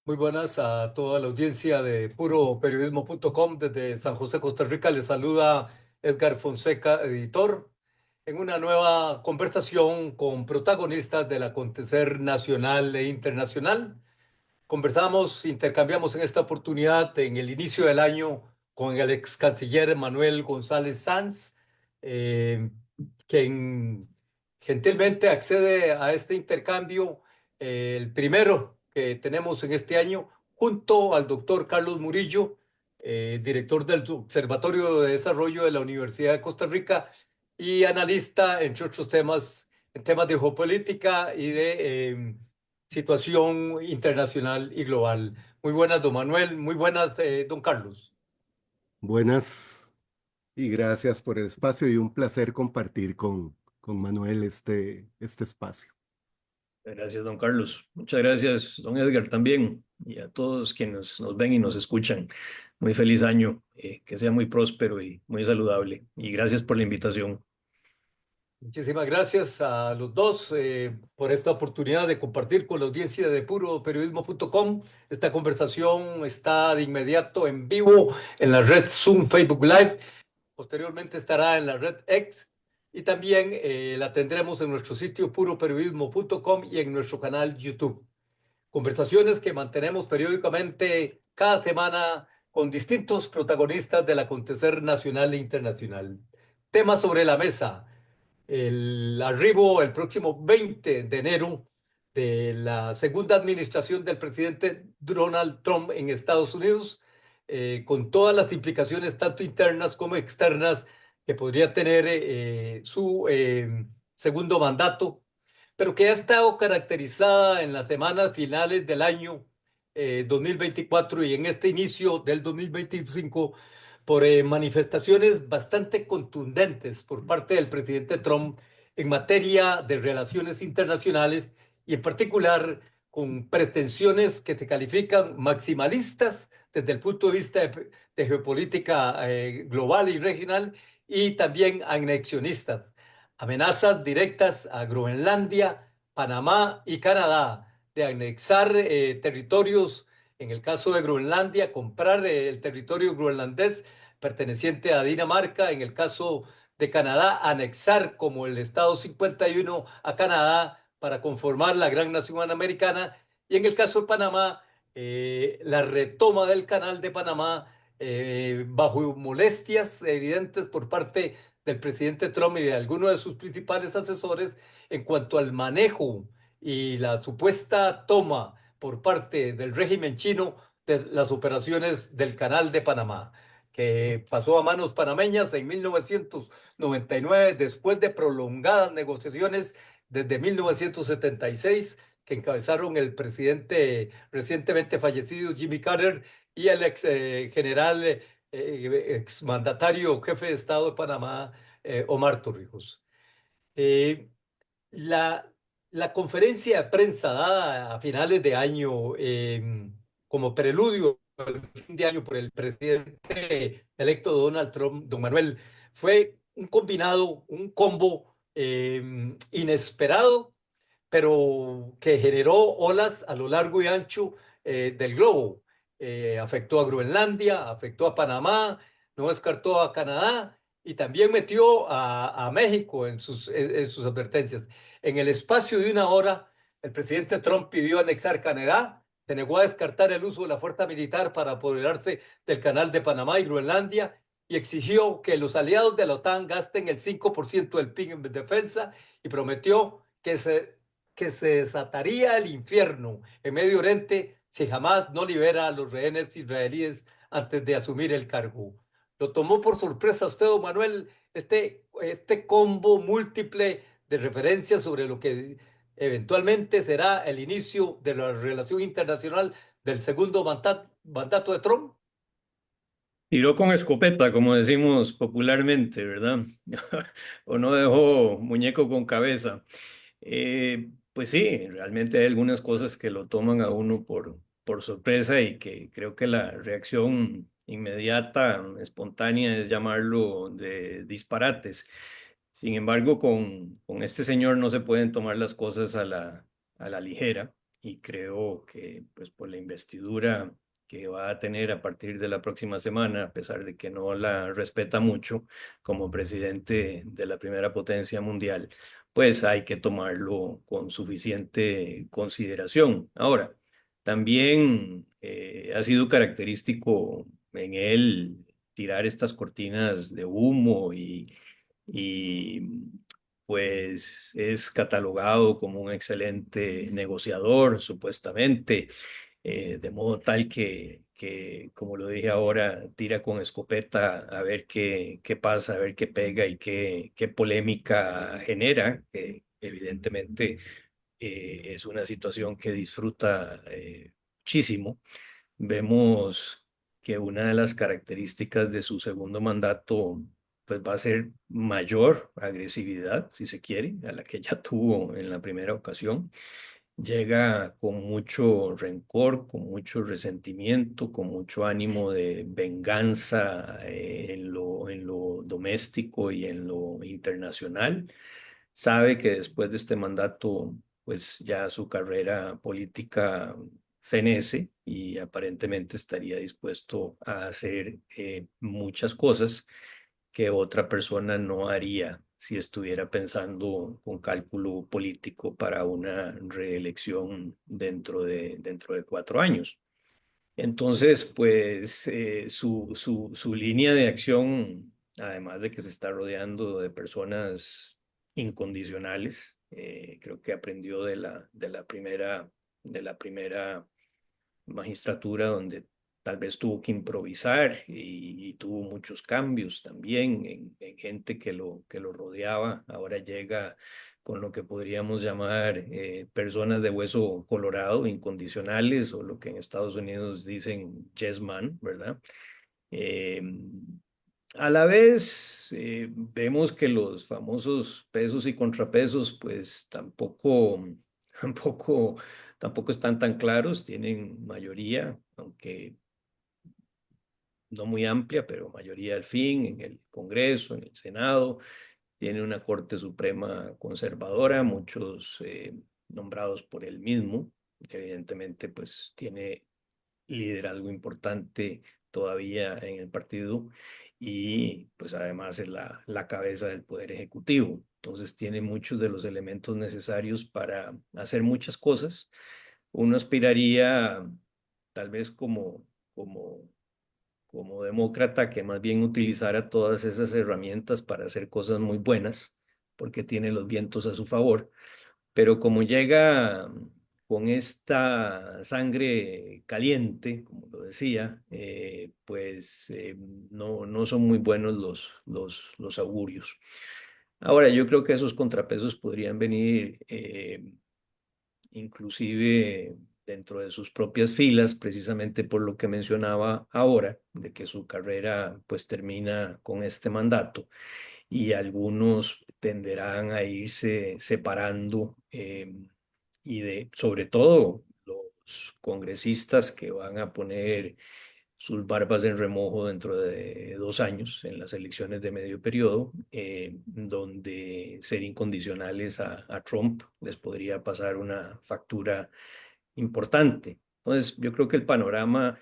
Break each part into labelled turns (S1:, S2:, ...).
S1: Muy buenas a toda la audiencia de puroperiodismo.com. Desde San José, Costa Rica, les saluda Edgar Fonseca, editor, en una nueva conversación con protagonistas del acontecer nacional e internacional. Conversamos, intercambiamos en esta oportunidad en el inicio del año con el ex canciller Manuel González Sanz, eh, quien gentilmente accede a este intercambio, el primero que tenemos en este año, junto al doctor Carlos Murillo, director del Observatorio de Desarrollo de la Universidad de Costa Rica y analista, entre otros temas, en temas de geopolítica y de situación internacional y global. Muy buenas, don Manuel. Muy buenas, don Carlos.
S2: Buenas y gracias por el espacio y un placer compartir con Manuel este espacio.
S3: Gracias, don Carlos. Muchas gracias, don Edgar, también, y a todos quienes nos ven y nos escuchan. Muy feliz año, que sea muy próspero y muy saludable. Y gracias por la invitación.
S1: Muchísimas gracias a los dos por esta oportunidad de compartir con la audiencia de puroperiodismo.com. Esta conversación está de inmediato en vivo en la red Zoom Facebook Live. Posteriormente estará en la red X y también la tendremos en nuestro sitio puroperiodismo.com y en nuestro canal YouTube. Conversaciones que mantenemos periódicamente cada semana con distintos protagonistas del acontecer nacional e internacional. Temas sobre la mesa: el arribo el próximo 20 de enero de la segunda administración del presidente Donald Trump en Estados Unidos, con todas las implicaciones tanto internas como externas que podría tener su segundo mandato, pero que ha estado caracterizada en las semanas finales del año 2024 y en este inicio del 2025 por manifestaciones bastante contundentes por parte del presidente Trump en materia de relaciones internacionales y en particular con pretensiones que se califican maximalistas desde el punto de vista de geopolítica global y regional, y también anexionistas, amenazas directas a Groenlandia, Panamá y Canadá de anexar territorios. En el caso de Groenlandia, comprar el territorio groenlandés perteneciente a Dinamarca. En el caso de Canadá, anexar como el Estado 51 a Canadá para conformar la gran nación americana. Y en el caso de Panamá, la retoma del canal de Panamá bajo molestias evidentes por parte del presidente Trump y de algunos de sus principales asesores en cuanto al manejo y la supuesta toma por parte del régimen chino de las operaciones del Canal de Panamá, que pasó a manos panameñas en 1999 después de prolongadas negociaciones desde 1976 que encabezaron el presidente recientemente fallecido Jimmy Carter y el ex general, ex mandatario jefe de Estado de Panamá, Omar Torrijos. Eh, la, la conferencia de prensa dada a finales de año como preludio al fin de año por el presidente electo Donald Trump, don Manuel, fue un combinado, un combo inesperado, pero que generó olas a lo largo y ancho del globo. Afectó a Groenlandia, afectó a Panamá, no descartó a Canadá y también metió a México en sus advertencias. En el espacio de una hora, el presidente Trump pidió anexar Canadá, se negó a descartar el uso de la fuerza militar para apoderarse del canal de Panamá y Groenlandia y exigió que los aliados de la OTAN gasten el 5% del PIB en defensa y prometió que se desataría el infierno en Medio Oriente si jamás no libera a los rehenes israelíes antes de asumir el cargo. ¿Lo tomó por sorpresa a usted, don Manuel, este combo múltiple de referencias sobre lo que eventualmente será el inicio de la relación internacional del segundo mandato de Trump?
S3: Tiró con escopeta, como decimos popularmente, ¿verdad? O no dejó muñeco con cabeza. Pues sí, realmente hay algunas cosas que lo toman a uno por sorpresa y que creo que la reacción inmediata, espontánea, es llamarlo de disparates. Sin embargo, con este señor no se pueden tomar las cosas a la ligera y creo que pues por la investidura que va a tener a partir de la próxima semana, a pesar de que no la respeta mucho como presidente de la primera potencia mundial, pues hay que tomarlo con suficiente consideración. Ahora, también ha sido característico en él tirar estas cortinas de humo y pues es catalogado como un excelente negociador, supuestamente, de modo tal que, como lo dije ahora, tira con escopeta a ver qué pasa, a ver qué pega y qué polémica genera, que evidentemente es una situación que disfruta muchísimo. Vemos que una de las características de su segundo mandato pues va a ser mayor agresividad, si se quiere, a la que ya tuvo en la primera ocasión. Llega con mucho rencor, con mucho resentimiento, con mucho ánimo de venganza en lo doméstico y en lo internacional. Sabe que después de este mandato, pues ya su carrera política fenece y aparentemente estaría dispuesto a hacer muchas cosas que otra persona no haría si estuviera pensando con cálculo político para una reelección dentro de 4 años. Entonces, pues su línea de acción, además de que se está rodeando de personas incondicionales, creo que aprendió de la primera magistratura donde tal vez tuvo que improvisar y tuvo muchos cambios también en gente que lo rodeaba. Ahora llega con lo que podríamos llamar personas de hueso colorado, incondicionales, o lo que en Estados Unidos dicen yes man, ¿verdad? Eh, a la vez, vemos que los famosos pesos y contrapesos, pues tampoco, tampoco están tan claros, tienen mayoría, aunque no muy amplia, pero mayoría al fin en el Congreso, en el Senado, tiene una Corte Suprema conservadora, muchos nombrados por él mismo, evidentemente, pues tiene liderazgo importante todavía en el partido y pues además es la cabeza del poder ejecutivo. Entonces tiene muchos de los elementos necesarios para hacer muchas cosas. Uno aspiraría tal vez como, como demócrata que más bien utilizara todas esas herramientas para hacer cosas muy buenas, porque tiene los vientos a su favor, pero como llega con esta sangre caliente, como lo decía, pues no son muy buenos los augurios. Ahora, yo creo que esos contrapesos podrían venir inclusive dentro de sus propias filas, precisamente por lo que mencionaba ahora, de que su carrera pues termina con este mandato y algunos tenderán a irse separando y de sobre todo los congresistas que van a poner sus barbas en remojo dentro de 2 años en las elecciones de medio periodo, donde ser incondicionales a Trump les podría pasar una factura importante. Entonces, yo creo que el panorama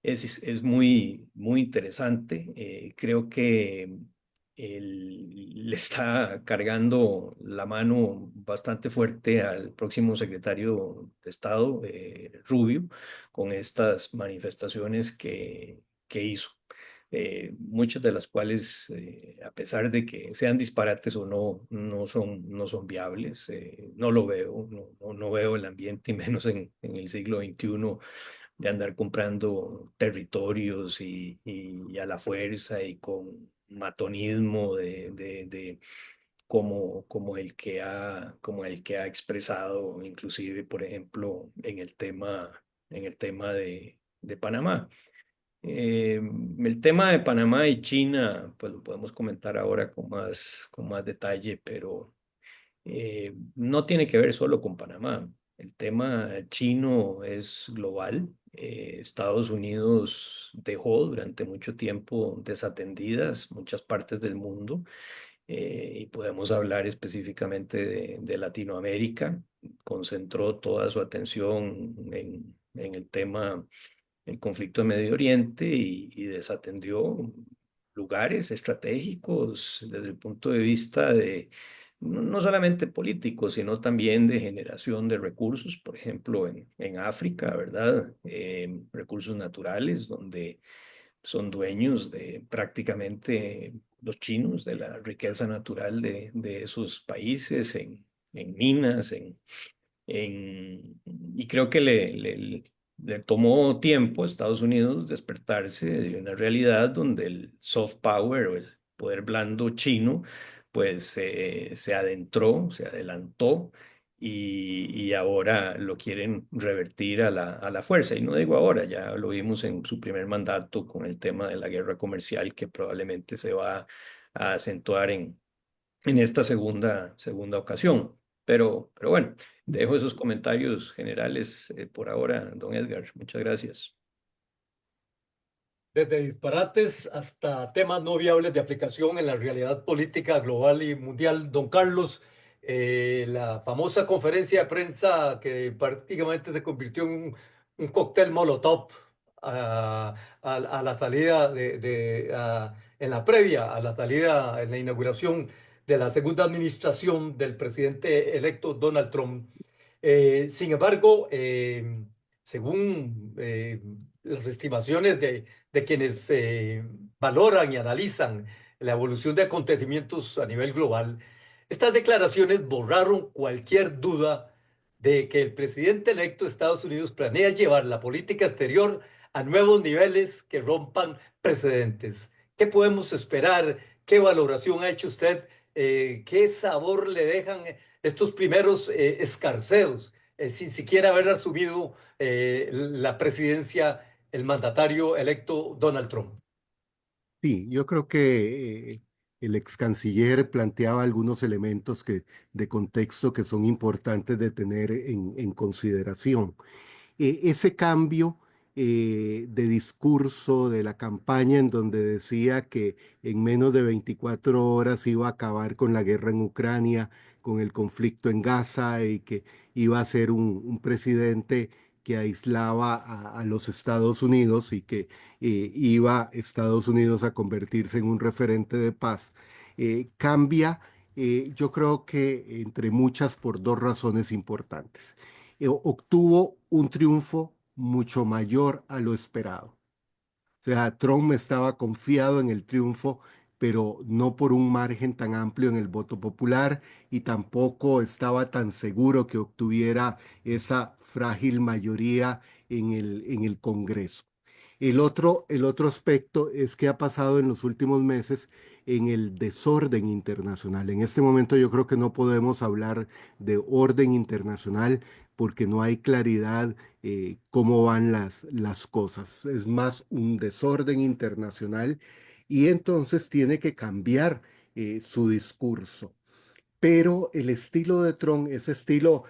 S3: es muy interesante. Creo que le está cargando la mano bastante fuerte al próximo secretario de Estado, Rubio, con estas manifestaciones que hizo. Muchas de las cuales, a pesar de que sean disparates o no, no son viables. No lo veo, no veo el ambiente, y menos en el siglo XXI, de andar comprando territorios y a la fuerza y con matonismo como el que ha expresado inclusive, por ejemplo, en el tema de Panamá. El tema de Panamá y China, pues lo podemos comentar ahora con más detalle, pero no tiene que ver solo con Panamá. El tema chino es global. Estados Unidos dejó durante mucho tiempo desatendidas muchas partes del mundo y podemos hablar específicamente de Latinoamérica. Concentró toda su atención en el tema el conflicto de Medio Oriente y desatendió lugares estratégicos desde el punto de vista de no solamente político, sino también de generación de recursos, por ejemplo, en África, ¿verdad? Recursos naturales, donde son dueños de prácticamente los chinos, de la riqueza natural de esos países, en minas, y creo que le tomó tiempo a Estados Unidos despertarse de una realidad donde el soft power o el poder blando chino pues se adentró, se adelantó y ahora lo quieren revertir a la fuerza. Y no digo ahora, ya lo vimos en su primer mandato con el tema de la guerra comercial que probablemente se va a acentuar en esta segunda ocasión. Pero bueno, dejo esos comentarios generales por ahora, don Edgar. Muchas gracias.
S1: Desde disparates hasta temas no viables de aplicación en la realidad política global y mundial. Don Carlos, la famosa conferencia de prensa que prácticamente se convirtió en un cóctel Molotov a la salida en la previa, a la salida, en la inauguración de la segunda administración del presidente electo Donald Trump. Sin embargo, según las estimaciones de quienes valoran y analizan la evolución de acontecimientos a nivel global, estas declaraciones borraron cualquier duda de que el presidente electo de Estados Unidos planea llevar la política exterior a nuevos niveles que rompan precedentes. ¿Qué podemos esperar? ¿Qué valoración ha hecho usted? ¿Qué sabor le dejan estos primeros escarceos sin siquiera haber asumido la presidencia el mandatario electo Donald Trump?
S2: Sí, yo creo que el ex canciller planteaba algunos elementos de contexto que son importantes de tener en consideración. Ese cambio de discurso de la campaña en donde decía que en menos de 24 horas iba a acabar con la guerra en Ucrania, con el conflicto en Gaza y que iba a ser un presidente que aislaba a los Estados Unidos y que iba Estados Unidos a convertirse en un referente de paz, cambia, yo creo que entre muchas por dos razones importantes. Obtuvo un triunfo mucho mayor a lo esperado. O sea, Trump estaba confiado en el triunfo, pero no por un margen tan amplio en el voto popular y tampoco estaba tan seguro que obtuviera esa frágil mayoría en el Congreso. El otro aspecto es que ha pasado en los últimos meses en el desorden internacional. En este momento yo creo que no podemos hablar de orden internacional porque no hay claridad cómo van las cosas. Es más un desorden internacional y entonces tiene que cambiar su discurso. Pero el estilo de Trump, ese estilo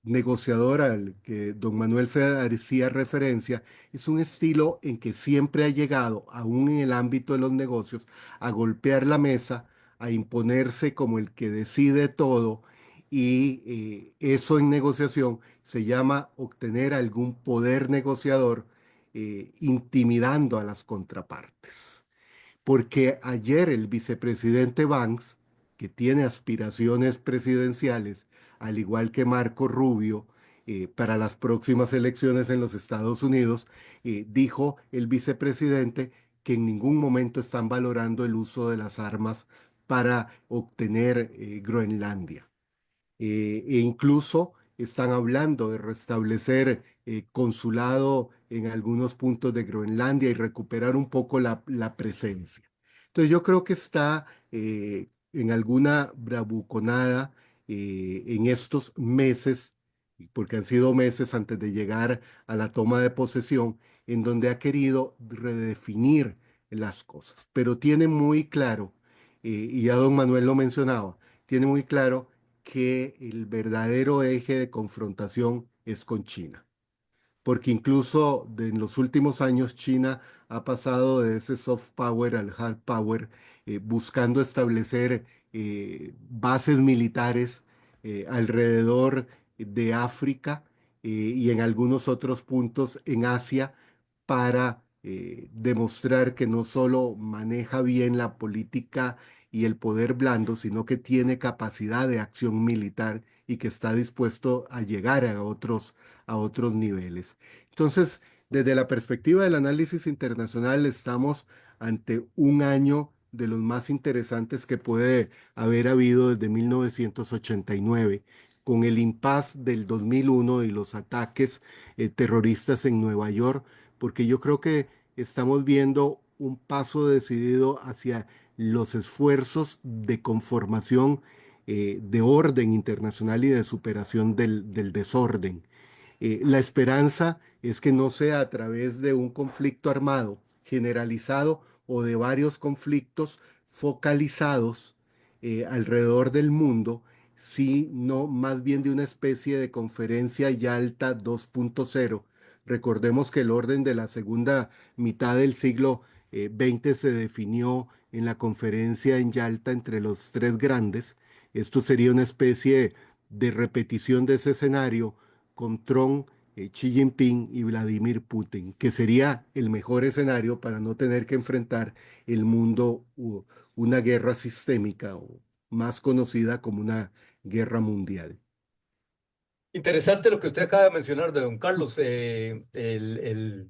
S2: negociador al que don Manuel se hacía referencia, es un estilo en que siempre ha llegado, aún en el ámbito de los negocios, a golpear la mesa, a imponerse como el que decide todo, y eso en negociación se llama obtener algún poder negociador, intimidando a las contrapartes porque ayer el vicepresidente Vance, que tiene aspiraciones presidenciales, al igual que Marco Rubio, para las próximas elecciones en los Estados Unidos, dijo el vicepresidente que en ningún momento están valorando el uso de las armas para obtener Groenlandia e incluso están hablando de restablecer consulado en algunos puntos de Groenlandia y recuperar un poco la presencia. Entonces yo creo que está en alguna bravuconada en estos meses, porque han sido meses antes de llegar a la toma de posesión, en donde ha querido redefinir las cosas, pero tiene muy claro, y ya don Manuel lo mencionaba, tiene muy claro que el verdadero eje de confrontación es con China, porque incluso en los últimos años China ha pasado de ese soft power al hard power, buscando establecer bases militares alrededor de África y en algunos otros puntos en Asia para demostrar que no solo maneja bien la política y el poder blando, sino que tiene capacidad de acción militar y que está dispuesto a llegar a otros niveles. Entonces, desde la perspectiva del análisis internacional, estamos ante un año de los más interesantes que puede haber habido desde 1989, con el impasse del 2001 y los ataques terroristas en Nueva York, porque yo creo que estamos viendo un paso decidido hacia los esfuerzos de conformación de orden internacional y de superación del desorden. La esperanza es que no sea a través de un conflicto armado generalizado o de varios conflictos focalizados alrededor del mundo, sino más bien de una especie de conferencia Yalta 2.0. Recordemos que el orden de la segunda mitad del siglo XX se definió en la conferencia en Yalta entre los tres grandes. Esto sería una especie de repetición de ese escenario con Trump, Xi Jinping y Vladimir Putin, que sería el mejor escenario para no tener que enfrentar el mundo una guerra sistémica o más conocida como una guerra mundial.
S1: Interesante lo que usted acaba de mencionar de don Carlos, el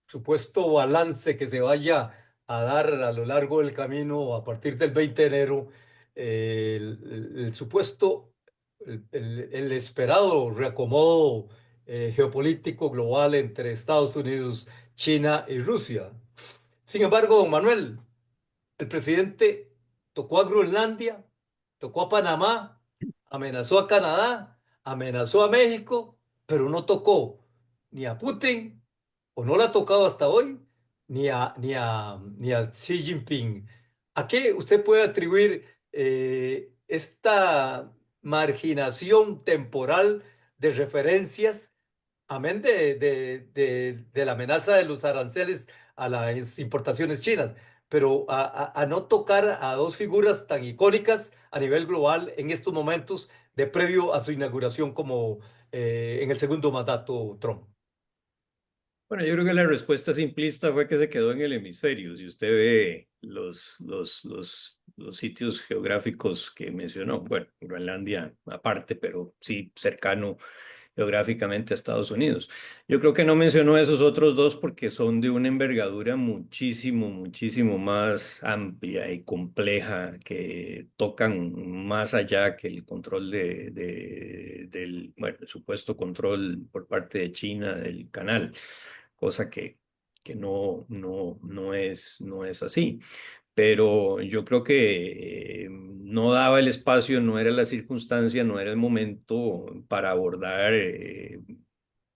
S1: supuesto balance que se vaya a dar a lo largo del camino a partir del 20 de enero, el supuesto, el esperado reacomodo geopolítico global entre Estados Unidos, China y Rusia. Sin embargo, don Manuel, el presidente tocó a Groenlandia, tocó a Panamá, amenazó a Canadá, amenazó a México, pero no tocó ni a Putin, o no la ha tocado hasta hoy, ni a Xi Jinping. ¿A qué usted puede atribuir esta marginación temporal de referencias, amén de la amenaza de los aranceles a las importaciones chinas, pero a no tocar a dos figuras tan icónicas a nivel global en estos momentos de previo a su inauguración como en el segundo mandato Trump?
S3: Bueno, yo creo que la respuesta simplista fue que se quedó en el hemisferio. Si usted ve los sitios geográficos que mencionó, bueno, Groenlandia aparte, pero sí cercano geográficamente a Estados Unidos. Yo creo que no mencionó esos otros dos porque son de una envergadura muchísimo, muchísimo más amplia y compleja, que tocan más allá que el control del, bueno, el supuesto control por parte de China del canal, cosa que no es así. Pero yo creo que no daba el espacio, no era la circunstancia, no era el momento para abordar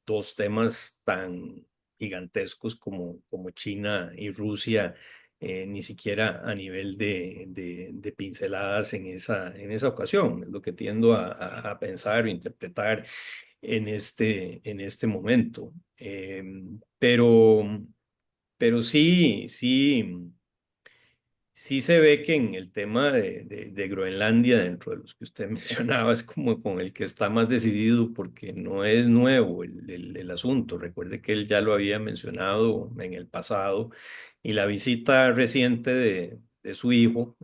S3: dos temas tan gigantescos como China y Rusia, ni siquiera a nivel de pinceladas en esa ocasión. Es lo que tiendo a pensar o interpretar en este momento. Pero sí, sí. Sí se ve que en el tema de Groenlandia, dentro de los que usted mencionaba, es como con el que está más decidido porque no es nuevo el asunto. Recuerde que él ya lo había mencionado en el pasado, y la visita reciente de su hijo,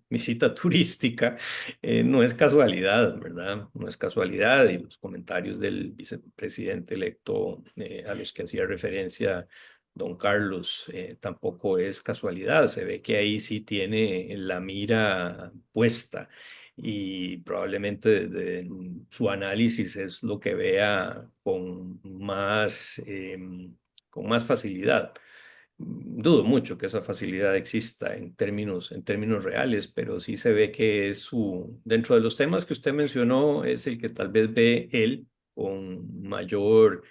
S3: visita turística, no es casualidad, ¿verdad? No es casualidad, y los comentarios del vicepresidente electo a los que hacía referencia don Carlos, tampoco es casualidad. Se ve que ahí sí tiene la mira puesta, y probablemente desde su análisis es lo que vea con más facilidad. Dudo mucho que esa facilidad exista en términos reales, pero sí se ve que dentro de los temas que usted mencionó, es el que tal vez ve él con mayor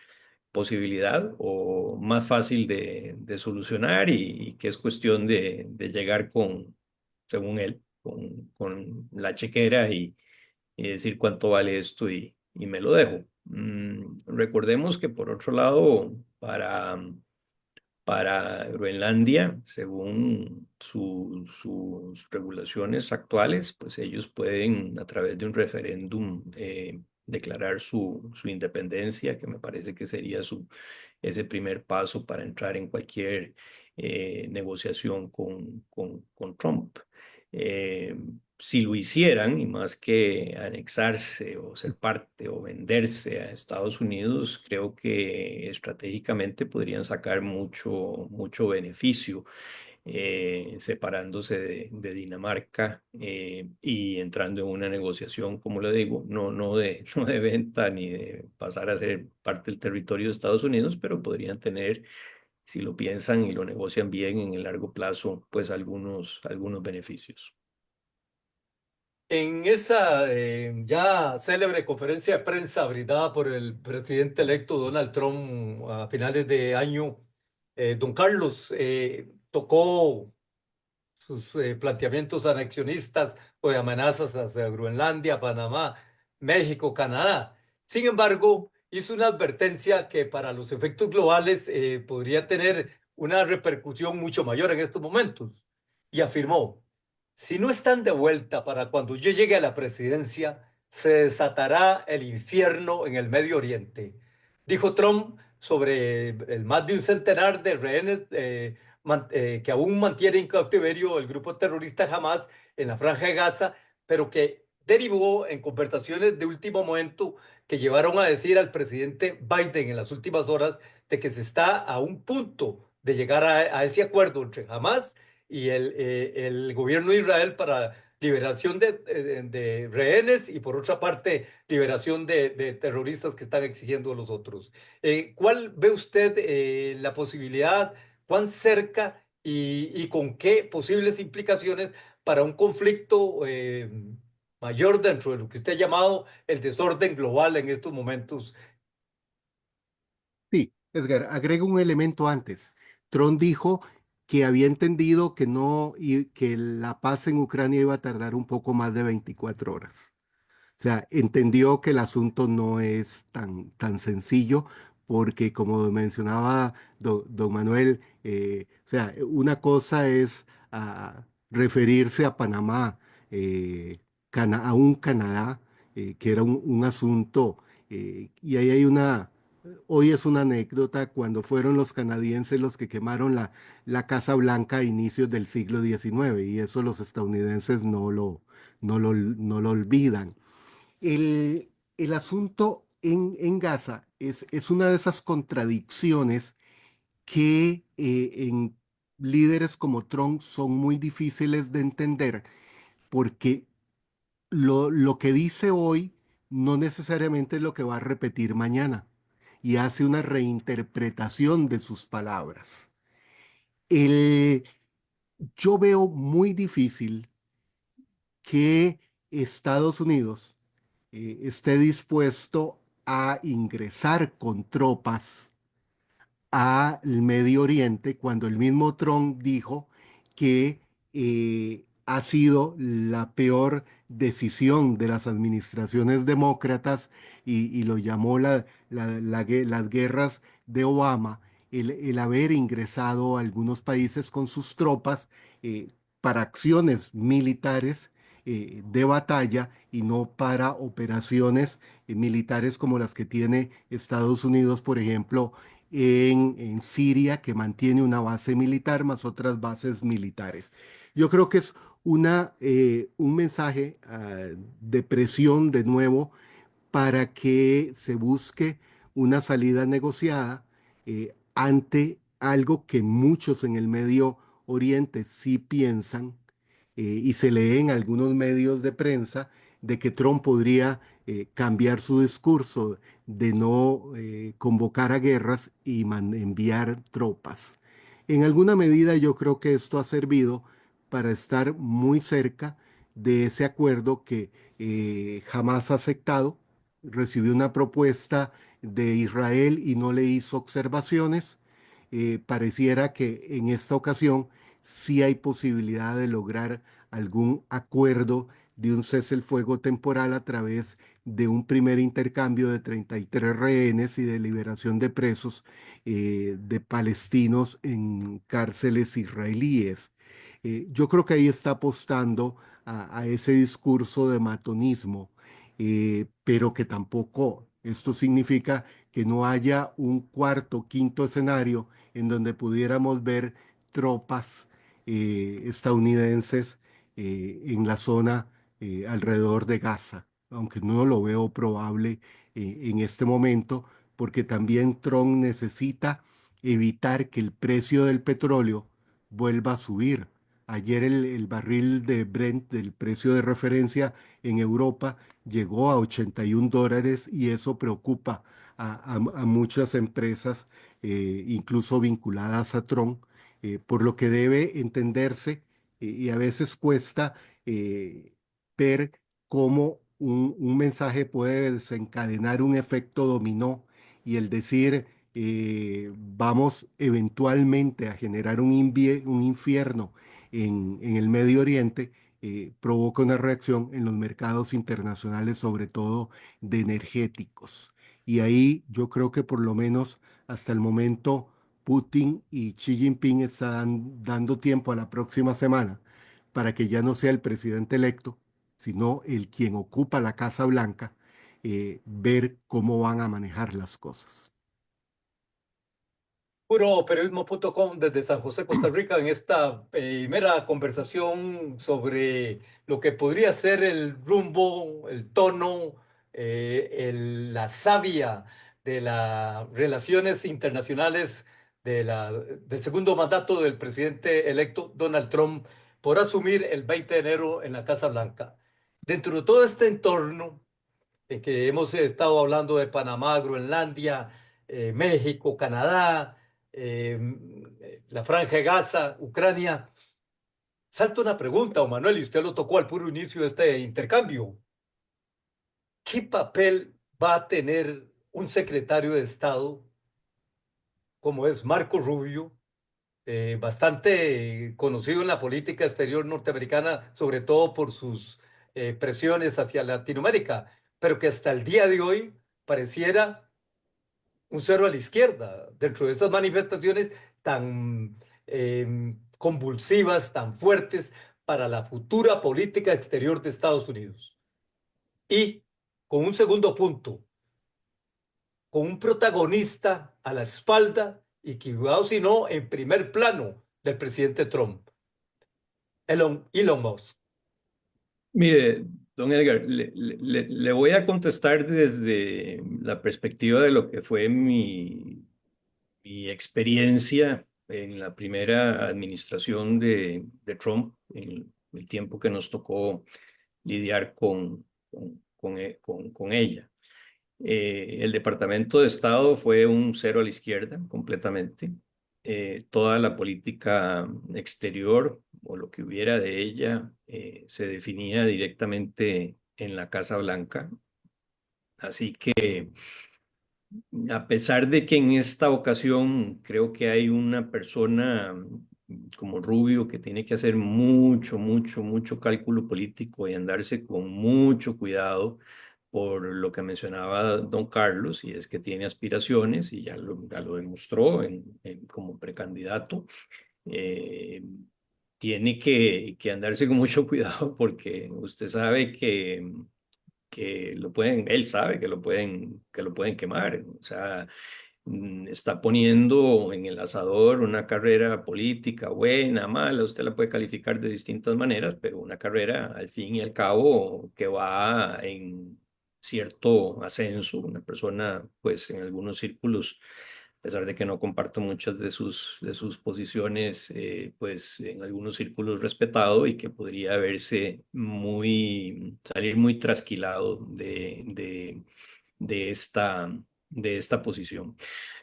S3: posibilidad o más fácil de solucionar, y que es cuestión de llegar según él, con la chequera, y decir cuánto vale esto, y me lo dejo. Recordemos que por otro lado, para Groenlandia, según sus regulaciones actuales, pues ellos pueden a través de un referéndum declarar su independencia, que me parece que sería ese primer paso para entrar en cualquier negociación con Trump. Eh, si lo hicieran, y más que anexarse o ser parte o venderse a Estados Unidos, creo que estratégicamente podrían sacar mucho beneficio separándose de Dinamarca y entrando en una negociación, como le digo, no de venta ni de pasar a ser parte del territorio de Estados Unidos, pero podrían tener, si lo piensan y lo negocian bien en el largo plazo, pues algunos beneficios.
S1: En esa ya célebre conferencia de prensa brindada por el presidente electo Donald Trump a finales de año, don Carlos tocó sus planteamientos anexionistas o de amenazas hacia Groenlandia, Panamá, México, Canadá. Sin embargo, hizo una advertencia que para los efectos globales podría tener una repercusión mucho mayor en estos momentos. Y afirmó, si no están de vuelta para cuando yo llegue a la presidencia, se desatará el infierno en el Medio Oriente. Dijo Trump sobre el más de un centenar de rehenes que aún mantiene en cautiverio el grupo terrorista Hamas en la Franja de Gaza, pero que derivó en conversaciones de último momento que llevaron a decir al presidente Biden en las últimas horas de que se está a un punto de llegar a ese acuerdo entre Hamas y el gobierno de Israel para liberación de rehenes y por otra parte liberación de terroristas que están exigiendo a los otros. ¿Cuál ve usted la posibilidad? ¿Cuán cerca y con qué posibles implicaciones para un conflicto mayor dentro de lo que usted ha llamado el desorden global en estos momentos?
S2: Sí, Edgar, agrego un elemento antes. Trump dijo que había entendido que no y que la paz en Ucrania iba a tardar un poco más de 24 horas. O sea, entendió que el asunto no es tan sencillo porque, como mencionaba don Manuel, o sea, una cosa es referirse a Panamá, a un Canadá, que era un asunto, y ahí hay hoy es una anécdota cuando fueron los canadienses los que quemaron la Casa Blanca a inicios del siglo XIX, y eso los estadounidenses no lo olvidan. El asunto en Gaza es una de esas contradicciones que en líderes como Trump son muy difíciles de entender porque lo que dice hoy no necesariamente es lo que va a repetir mañana y hace una reinterpretación de sus palabras. El- yo veo muy difícil que Estados Unidos esté dispuesto a ingresar con tropas al Medio Oriente cuando el mismo Trump dijo que ha sido la peor decisión de las administraciones demócratas y lo llamó las guerras de Obama, el haber ingresado a algunos países con sus tropas para acciones militares de batalla y no para operaciones militares como las que tiene Estados Unidos, por ejemplo, en Siria, que mantiene una base militar más otras bases militares. Yo creo que es un mensaje de presión de nuevo para que se busque una salida negociada ante algo que muchos en el Medio Oriente sí piensan y se lee en algunos medios de prensa de que Trump podría cambiar su discurso de no convocar a guerras y enviar tropas. En alguna medida yo creo que esto ha servido para estar muy cerca de ese acuerdo que jamás ha aceptado. Recibió una propuesta de Israel y no le hizo observaciones. Pareciera que en esta ocasión sí hay posibilidad de lograr algún acuerdo de un cese el fuego temporal a través de un primer intercambio de 33 rehenes y de liberación de presos de palestinos en cárceles israelíes. Yo creo que ahí está apostando a ese discurso de matonismo, pero que tampoco esto significa que no haya un cuarto, quinto escenario en donde pudiéramos ver tropas estadounidenses en la zona alrededor de Gaza, aunque no lo veo probable en este momento, porque también Trump necesita evitar que el precio del petróleo vuelva a subir. Ayer el barril de Brent, del precio de referencia en Europa, llegó a $81 y eso preocupa a muchas empresas, incluso vinculadas a Trump, por lo que debe entenderse y a veces cuesta eh, ver cómo un mensaje puede desencadenar un efecto dominó y el decir vamos eventualmente a generar un infierno en el Medio Oriente, provoca una reacción en los mercados internacionales, sobre todo de energéticos. Y ahí yo creo que por lo menos hasta el momento Putin y Xi Jinping están dando tiempo a la próxima semana para que ya no sea el presidente electo, sino el quien ocupa la Casa Blanca, ver cómo van a manejar las cosas.
S1: Puroperiodismo.com desde San José, Costa Rica, en esta primera conversación sobre lo que podría ser el rumbo, el tono, la savia de las relaciones internacionales del segundo mandato del presidente electo Donald Trump por asumir el 20 de enero en la Casa Blanca. Dentro de todo este entorno, en que hemos estado hablando de Panamá, Groenlandia, México, Canadá, la Franja de Gaza, Ucrania. Salta una pregunta, don Manuel, y usted lo tocó al puro inicio de este intercambio. ¿Qué papel va a tener un secretario de Estado como es Marco Rubio, bastante conocido en la política exterior norteamericana, sobre todo por sus presiones hacia Latinoamérica, pero que hasta el día de hoy pareciera un cero a la izquierda dentro de estas manifestaciones tan convulsivas, tan fuertes para la futura política exterior de Estados Unidos? Y con un segundo punto, con un protagonista a la espalda y que, cuidado si no, en primer plano del presidente Trump, Elon Musk.
S3: Mire, don Edgar, le voy a contestar desde la perspectiva de lo que fue mi experiencia en la primera administración de Trump, en el tiempo que nos tocó lidiar con ella. El Departamento de Estado fue un cero a la izquierda completamente. Toda la política exterior o lo que hubiera de ella se definía directamente en la Casa Blanca. Así que a pesar de que en esta ocasión creo que hay una persona como Rubio que tiene que hacer mucho cálculo político y andarse con mucho cuidado por lo que mencionaba don Carlos, y es que tiene aspiraciones y ya lo demostró como precandidato. Eh, Tiene que andarse con mucho cuidado porque usted sabe que lo pueden, él sabe que lo pueden quemar. O sea, está poniendo en el asador una carrera política buena, mala, usted la puede calificar de distintas maneras, pero una carrera al fin y al cabo que va en cierto ascenso, una persona pues en algunos círculos, a pesar de que no comparto muchas de sus posiciones, pues en algunos círculos respetado y que podría verse salir muy trasquilado de de esta posición.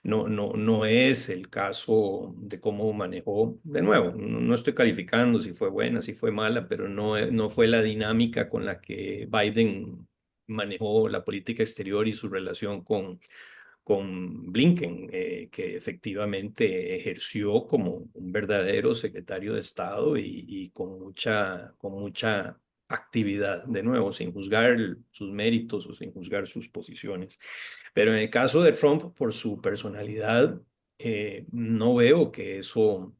S3: No es el caso de cómo manejó, de nuevo, no estoy calificando si fue buena, si fue mala, pero no fue la dinámica con la que Biden manejó la política exterior y su relación con Blinken, que efectivamente ejerció como un verdadero secretario de Estado y con mucha actividad, de nuevo, sin juzgar sus méritos o sin juzgar sus posiciones. Pero en el caso de Trump, por su personalidad, no veo que eso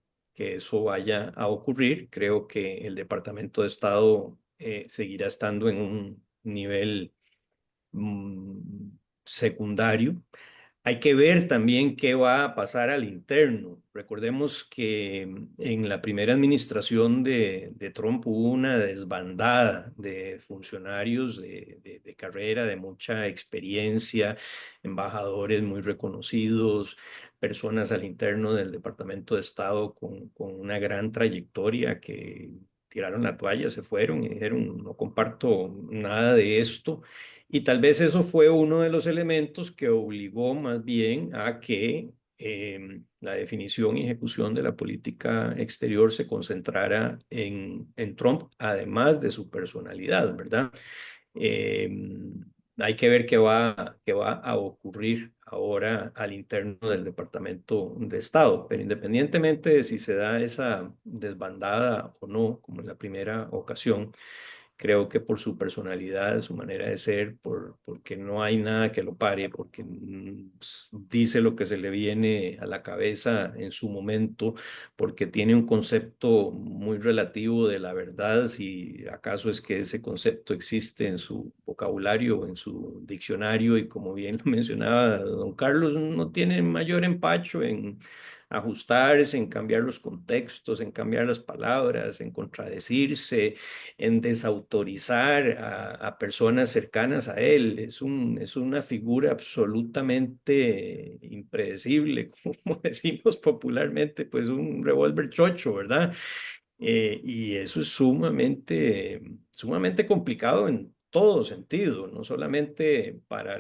S3: vaya a ocurrir. Creo que el Departamento de Estado seguirá estando en un nivel mm, secundario. Hay que ver también qué va a pasar al interno. Recordemos que en la primera administración de Trump hubo una desbandada de funcionarios de carrera, de mucha experiencia, embajadores muy reconocidos, personas al interno del Departamento de Estado con una gran trayectoria que tiraron la toalla, se fueron y dijeron, no comparto nada de esto. Y tal vez eso fue uno de los elementos que obligó más bien a que la definición y ejecución de la política exterior se concentrara en Trump, además de su personalidad, ¿verdad? Eh, Hay que ver qué va a ocurrir ahora al interno del Departamento de Estado, pero independientemente de si se da esa desbandada o no, como en la primera ocasión, creo que por su personalidad, su manera de ser, porque no hay nada que lo pare, porque dice lo que se le viene a la cabeza en su momento, porque tiene un concepto muy relativo de la verdad, si acaso es que ese concepto existe en su vocabulario o en su diccionario, y como bien lo mencionaba don Carlos, no tiene mayor empacho en ajustarse, en cambiar los contextos, en cambiar las palabras, en contradecirse, en desautorizar a personas cercanas a él. Es una figura absolutamente impredecible, como decimos popularmente, pues un revólver chocho, ¿verdad? Y eso es sumamente complicado en todo sentido, no solamente para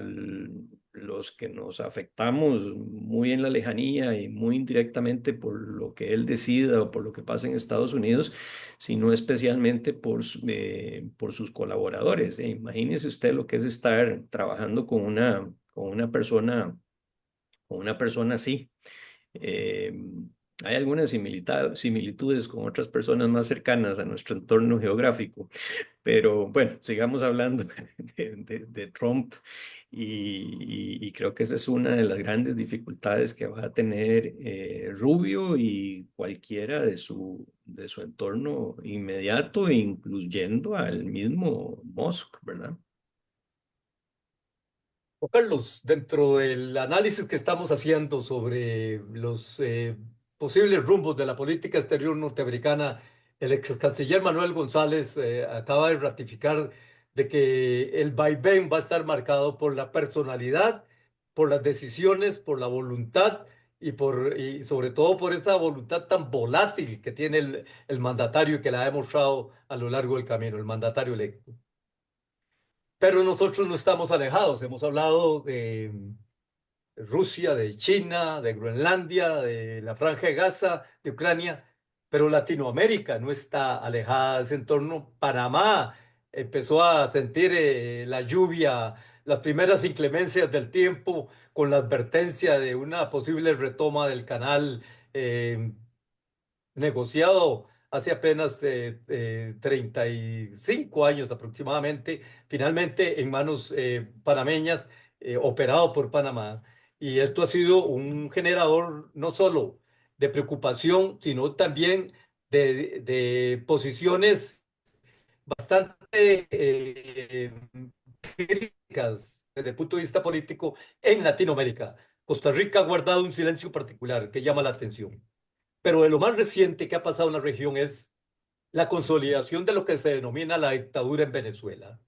S3: los que nos afectamos muy en la lejanía y muy indirectamente por lo que él decida o por lo que pasa en Estados Unidos, sino especialmente por sus colaboradores. Imagínese usted lo que es estar trabajando con una persona así. Eh, Hay algunas similitudes con otras personas más cercanas a nuestro entorno geográfico, pero bueno, sigamos hablando de Trump y creo que esa es una de las grandes dificultades que va a tener Rubio y cualquiera de su entorno inmediato, incluyendo al mismo Musk, ¿verdad?
S1: Juan Carlos, dentro del análisis que estamos haciendo sobre los posibles rumbos de la política exterior norteamericana, el ex canciller Manuel González acaba de ratificar de que el vaivén va a estar marcado por la personalidad, por las decisiones, por la voluntad y sobre todo por esa voluntad tan volátil que tiene el mandatario y que la ha demostrado a lo largo del camino, el mandatario electo. Pero nosotros no estamos alejados. Hemos hablado de Rusia, de China, de Groenlandia, de la Franja de Gaza, de Ucrania, pero Latinoamérica no está alejada de ese entorno. Panamá empezó a sentir la lluvia, las primeras inclemencias del tiempo, con la advertencia de una posible retoma del canal. Negociado hace apenas 35 años aproximadamente, finalmente en manos panameñas, operado por Panamá. Y esto ha sido un generador no solo de preocupación, sino también de posiciones bastante críticas desde el punto de vista político en Latinoamérica. Costa Rica ha guardado un silencio particular que llama la atención. Pero de lo más reciente que ha pasado en la región es la consolidación de lo que se denomina la dictadura en Venezuela.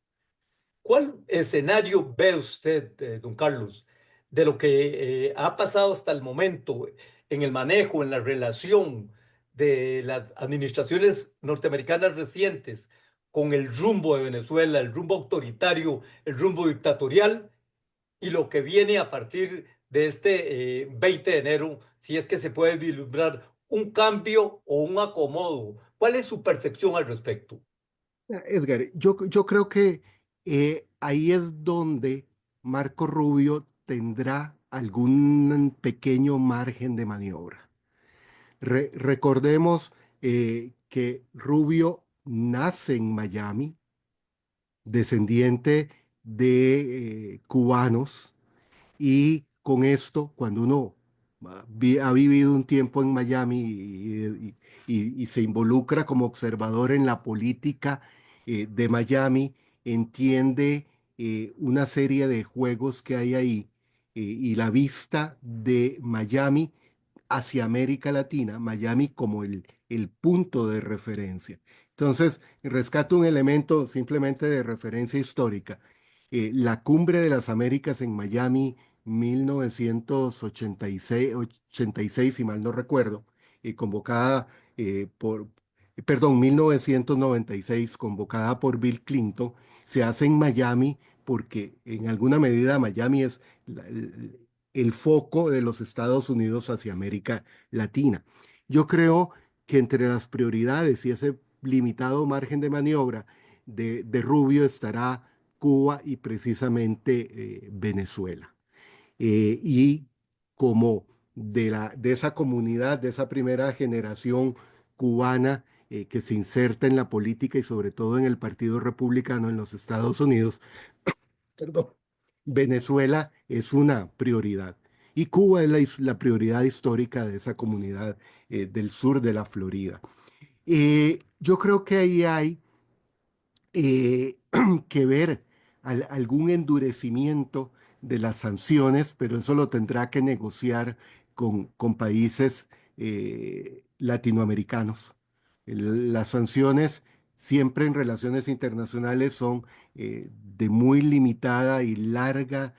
S1: ¿Cuál escenario ve usted, don Carlos, de lo que ha pasado hasta el momento en el manejo, en la relación de las administraciones norteamericanas recientes con el rumbo de Venezuela, el rumbo autoritario, el rumbo dictatorial y lo que viene a partir de este 20 de enero, si es que se puede vislumbrar un cambio o un acomodo? ¿Cuál es su percepción al respecto?
S2: Edgar, yo creo que ahí es donde Marco Rubio tendrá algún pequeño margen de maniobra. Recordemos que Rubio nace en Miami, descendiente de cubanos, y con esto, cuando uno ha vivido un tiempo en Miami y se involucra como observador en la política de Miami, entiende una serie de juegos que hay ahí, y la vista de Miami hacia América Latina, Miami como el punto de referencia. Entonces, rescato un elemento simplemente de referencia histórica. La Cumbre de las Américas en Miami, 1986, si mal no recuerdo, convocada perdón, 1996, convocada por Bill Clinton, se hace en Miami porque en alguna medida Miami es el foco de los Estados Unidos hacia América Latina. Yo creo que entre las prioridades y ese limitado margen de maniobra de Rubio estará Cuba y precisamente Venezuela. Y como de esa comunidad, de esa primera generación cubana que se inserta en la política y sobre todo en el Partido Republicano en los Estados Unidos, perdón, Venezuela es una prioridad. Y Cuba es la prioridad histórica de esa comunidad del sur de la Florida. Yo creo que ahí hay eh, que ver algún endurecimiento de las sanciones, pero eso lo tendrá que negociar con países latinoamericanos. Las sanciones siempre en relaciones internacionales son de muy limitada y larga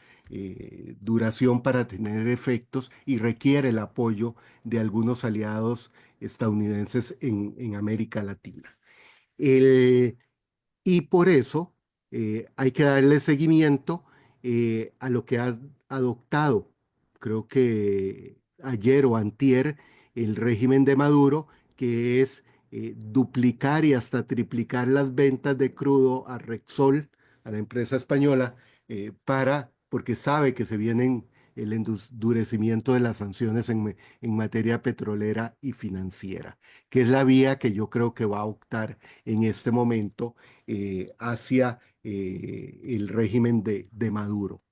S2: duración para tener efectos y requiere el apoyo de algunos aliados estadounidenses en América Latina. El, y por eso hay que darle seguimiento a lo que ha adoptado, creo que ayer o antier, el régimen de Maduro, que es duplicar y hasta triplicar las ventas de crudo a Repsol, a la empresa española, porque sabe que se vienen el endurecimiento de las sanciones en materia petrolera y financiera, que es la vía que yo creo que va a optar en este momento hacia el régimen de Maduro.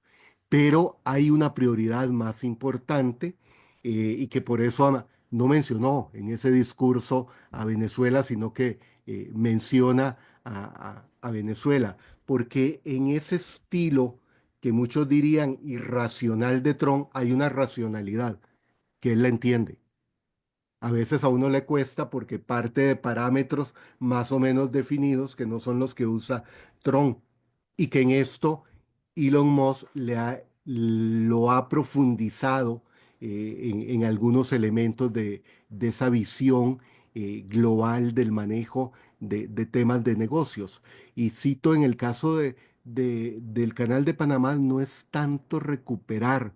S2: Pero hay una prioridad más importante y que por eso no mencionó en ese discurso a Venezuela, sino que menciona a Venezuela, porque en ese estilo que muchos dirían irracional de Trump hay una racionalidad que él la entiende. A veces a uno le cuesta porque parte de parámetros más o menos definidos que no son los que usa Tron y que en esto Elon Musk lo ha profundizado en algunos elementos de esa visión global del manejo de temas de negocios. Y cito en el caso del canal de Panamá, no es tanto recuperar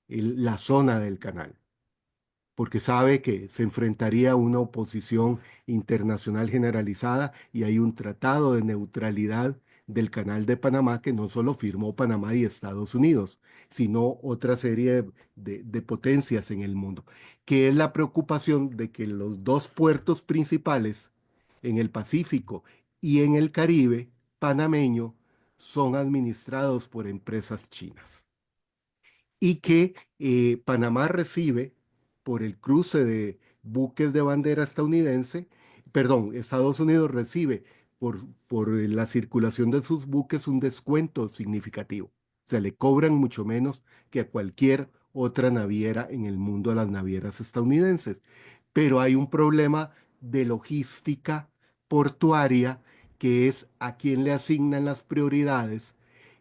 S2: la zona del canal porque sabe que se enfrentaría a una oposición internacional generalizada y hay un tratado de neutralidad del Canal de Panamá que no solo firmó Panamá y Estados Unidos, sino otra serie de potencias en el mundo, que es la preocupación de que los dos puertos principales en el Pacífico y en el Caribe panameño son administrados por empresas chinas y que Panamá recibe por el cruce de buques de bandera estadounidense, perdón, Estados Unidos recibe por la circulación de sus buques un descuento significativo. O sea, le cobran mucho menos que a cualquier otra naviera en el mundo a las navieras estadounidenses. Pero hay un problema de logística portuaria que es a quién le asignan las prioridades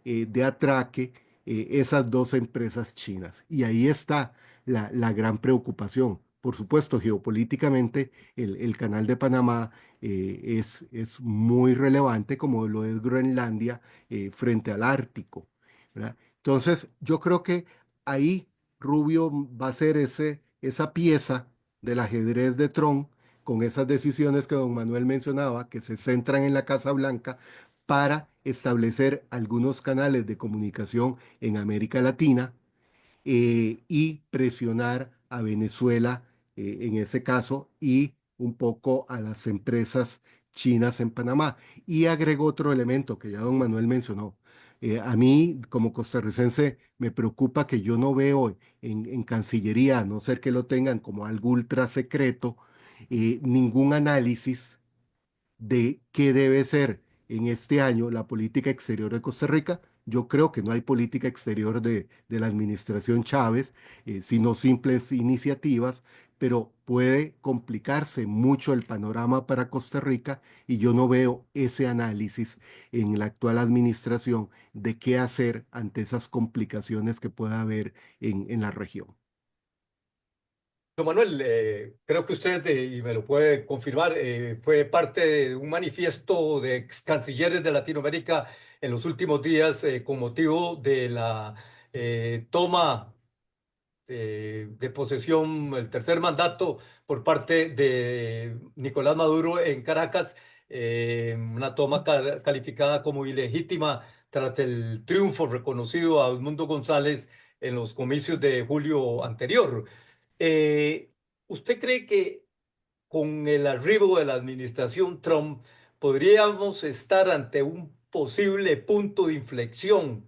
S2: de atraque esas dos empresas chinas. Y ahí está la gran preocupación. Por supuesto, geopolíticamente, el canal de Panamá es muy relevante, como lo es Groenlandia frente al Ártico, ¿verdad? Entonces, yo creo que ahí Rubio va a ser esa pieza del ajedrez de Trump con esas decisiones que don Manuel mencionaba, que se centran en la Casa Blanca para establecer algunos canales de comunicación en América Latina y presionar a Venezuela en ese caso y un poco a las empresas chinas en Panamá. Y agregó otro elemento que ya don Manuel mencionó. A mí, como costarricense, me preocupa que yo no veo en Cancillería, a no ser que lo tengan como algo ultra secreto, ningún análisis de qué debe ser en este año la política exterior de Costa Rica. Yo creo que no hay política exterior de la administración Chávez, sino simples iniciativas, pero puede complicarse mucho el panorama para Costa Rica y yo no veo ese análisis en la actual administración de qué hacer ante esas complicaciones que pueda haber en la región.
S1: Don Manuel, creo que usted, y me lo puede confirmar, fue parte de un manifiesto de ex cancilleres de Latinoamérica en los últimos días con motivo de la toma de posesión, el tercer mandato por parte de Nicolás Maduro en Caracas, una toma calificada como ilegítima tras el triunfo reconocido a Edmundo González en los comicios de julio anterior. Eh, ¿Usted cree que con el arribo de la administración Trump podríamos estar ante un posible punto de inflexión?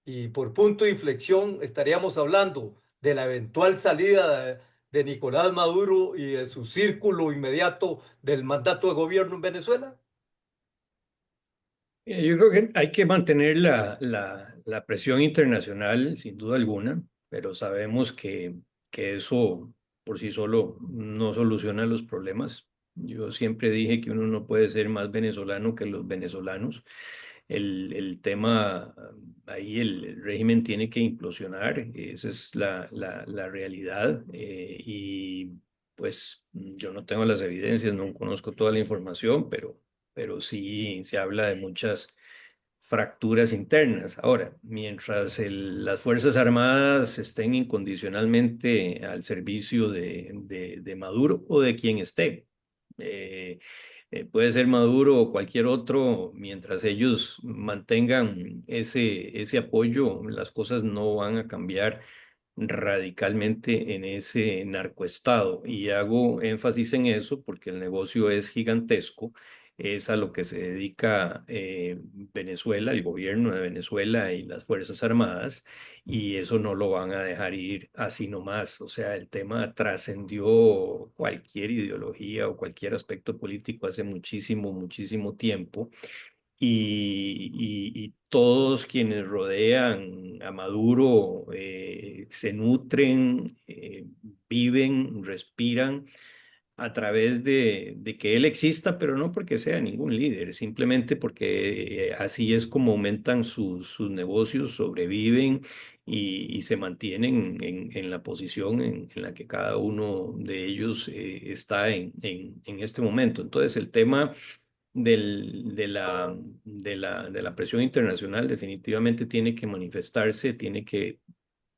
S1: Y por punto de inflexión estaríamos hablando de la eventual salida de Nicolás Maduro y de su círculo inmediato del mandato de gobierno en Venezuela.
S3: Yo creo que hay que mantener la presión internacional, sin duda alguna, pero sabemos que eso por sí solo no soluciona los problemas. Yo siempre dije que uno no puede ser más venezolano que los venezolanos. El tema, ahí el régimen tiene que implosionar, esa es la realidad. Y pues yo no tengo las evidencias, no conozco toda la información, pero sí se habla de muchas fracturas internas. Ahora, mientras las Fuerzas Armadas estén incondicionalmente al servicio de Maduro o de quien esté, eh, puede ser Maduro o cualquier otro, mientras ellos mantengan ese apoyo, las cosas no van a cambiar radicalmente en ese narcoestado. Y hago énfasis en eso porque el negocio es gigantesco. Es a lo que se dedica Venezuela, el gobierno de Venezuela y las Fuerzas Armadas, y eso no lo van a dejar ir así nomás. O sea, el tema trascendió cualquier ideología o cualquier aspecto político hace muchísimo, muchísimo tiempo. Y todos quienes rodean a Maduro se nutren, viven, respiran a través de que él exista, pero no porque sea ningún líder, simplemente porque así es como aumentan sus negocios, sobreviven y se mantienen en la posición en la que cada uno de ellos está en este momento. Entonces, el tema de la presión internacional definitivamente tiene que manifestarse, tiene que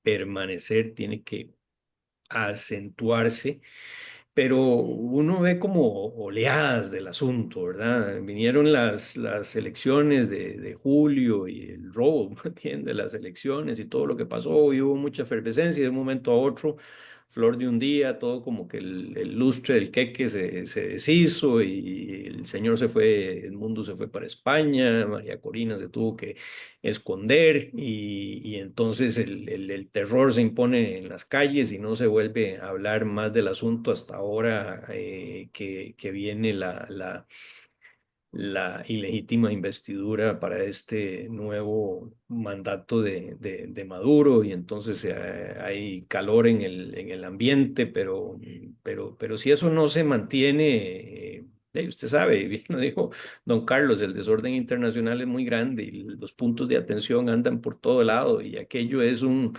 S3: permanecer, tiene que acentuarse, pero uno ve como oleadas del asunto, ¿verdad? Vinieron las elecciones de julio y el robo bien, de las elecciones y todo lo que pasó, y hubo mucha efervescencia y de un momento a otro, flor de un día, todo como que el lustre del queque se deshizo y el señor se fue, el mundo se fue para España, María Corina se tuvo que esconder y entonces el terror se impone en las calles y no se vuelve a hablar más del asunto hasta ahora que viene la ilegítima investidura para este nuevo mandato de Maduro y entonces hay calor en el ambiente, pero si eso no se mantiene, usted sabe, bien lo dijo don Carlos, el desorden internacional es muy grande y los puntos de atención andan por todo lado y aquello es un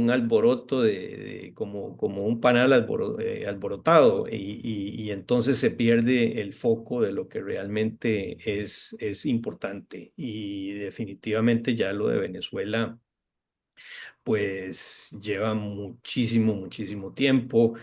S3: alboroto como un panal alborotado y entonces se pierde el foco de lo que realmente es importante y definitivamente ya lo de Venezuela pues lleva muchísimo, muchísimo tiempo,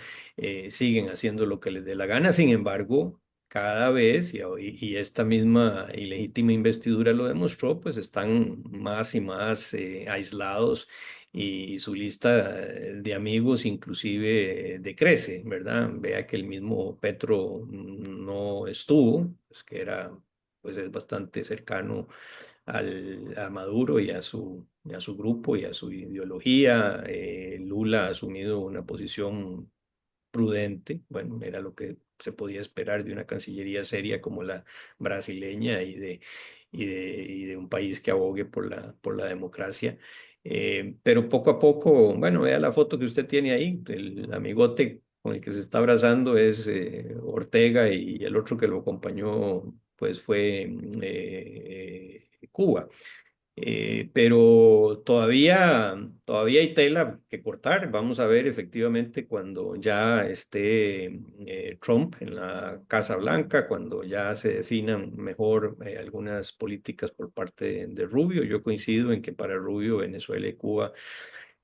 S3: siguen haciendo lo que les dé la gana, sin embargo, cada vez, y esta misma ilegítima investidura lo demostró, pues están más y más aislados y su lista de amigos inclusive decrece, ¿verdad? Vea que el mismo Petro no estuvo, pues que era, pues es bastante cercano a Maduro y a su grupo y a su ideología. Lula ha asumido una posición prudente, bueno, era lo que se podía esperar de una cancillería seria como la brasileña y de un país que abogue por la democracia. Pero poco a poco, bueno, vea la foto que usted tiene ahí, el amigote con el que se está abrazando es Ortega y el otro que lo acompañó pues fue Cuba. Pero todavía hay tela que cortar. Vamos a ver efectivamente cuando ya esté Trump en la Casa Blanca, cuando ya se definan mejor algunas políticas por parte de Rubio. Yo coincido en que para Rubio, Venezuela y Cuba